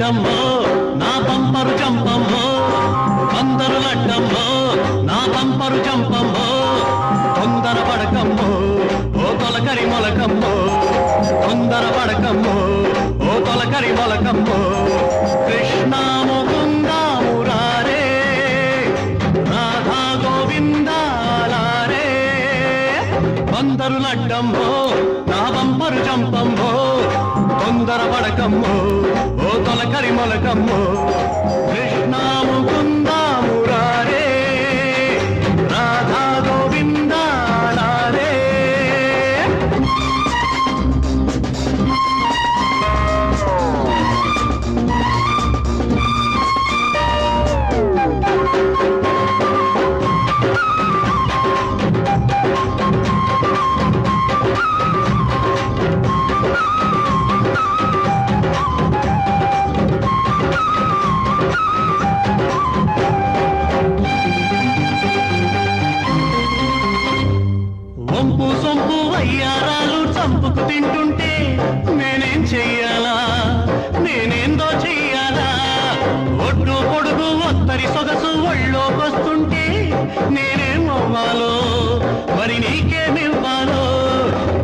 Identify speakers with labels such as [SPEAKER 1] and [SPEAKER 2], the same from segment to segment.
[SPEAKER 1] లడ్డమ్మో నా బంపరు జంపమ్మో అందరు లడ్డమ్మో నా బంపరు జంపమ్మో తొందర పడకమ్మో ఓ తొలకరి మొలకమ్మో తొందర పడకమ్మో ఓ తొలకరి మొలకమ్మో కృష్ణ ముకుంద మురారే రాధా గోవిందాలారే అందరు లడ్డమ్మో నా బంపరు జంపమ్మో తొందర పడకమ్మో ఓ తొలకరి మొలకమ్మో కృష్ణ ముకుంద మురారే రాధా గోవిందాలారే వంపు సొంపు అయ్యారాలు చంపుకు తింటుంటే నేనేం చెయ్యాలా నేనేందో చెయ్యాలా ఒడ్డు పొడుగు ఒత్తరి సొగసు ఒళ్ళోకొస్తుంటే నేనేమవ్వాలో మరి నీకేమివ్వాలో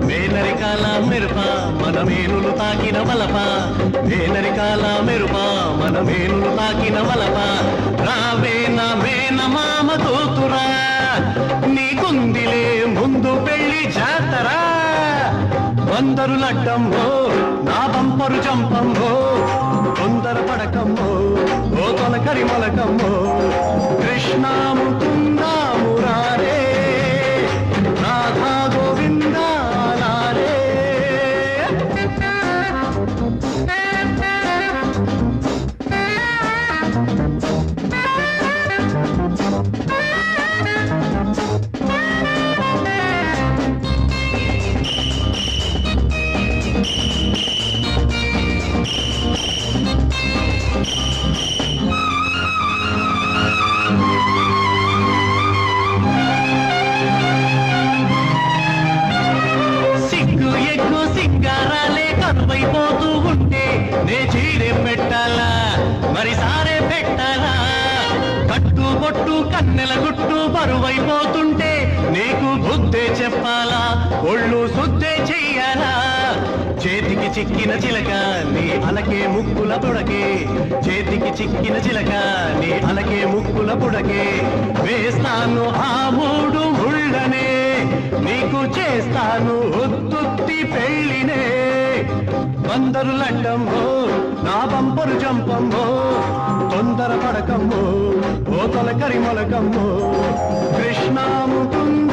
[SPEAKER 1] మేనరికాల మెరుప మన మేనులు తాకిన వలప మేనరికాల మెరుప మన మేనులు తాకిన వలప రావే నా మేన మామ తోతురా నీకుందిలే ముందు పెళ్లి జాతరా అందరు లడ్డమ్మో నా బంపరు జంపమ్మో తొందర పడకమ్మో ఓ తొలకరి మొలకమ్మో కృష్ణ ముకుంద మురారే రాధా గోవిందాలారే కరువైపోతూ ఉంటే నే చీరే పెట్టాలా మరి సారే పెట్టాలా కట్టు బొట్టు కన్నెల గుట్టు బరువైపోతుంటే నీకు బుద్ధే చెప్పాలా ఒళ్ళు శుద్ధే చెయ్యాలా చేతికి చిక్కిన చిలక నీ అలకే ముక్కుల పుడకే చేతికి చిక్కిన చిలక నీ అలకే ముక్కుల పుడకే వేస్తాను ఆ మూడు ముళ్ళనే నీకు చేస్తాను ఉత్తుత్తి పెళ్ళినే అందరు లడ్డమ్మో నా బంపరు జంపమ్మో తొందర పడకమ్మో ఓ తొలకరి మొలకమ్మో కృష్ణ ముకుంద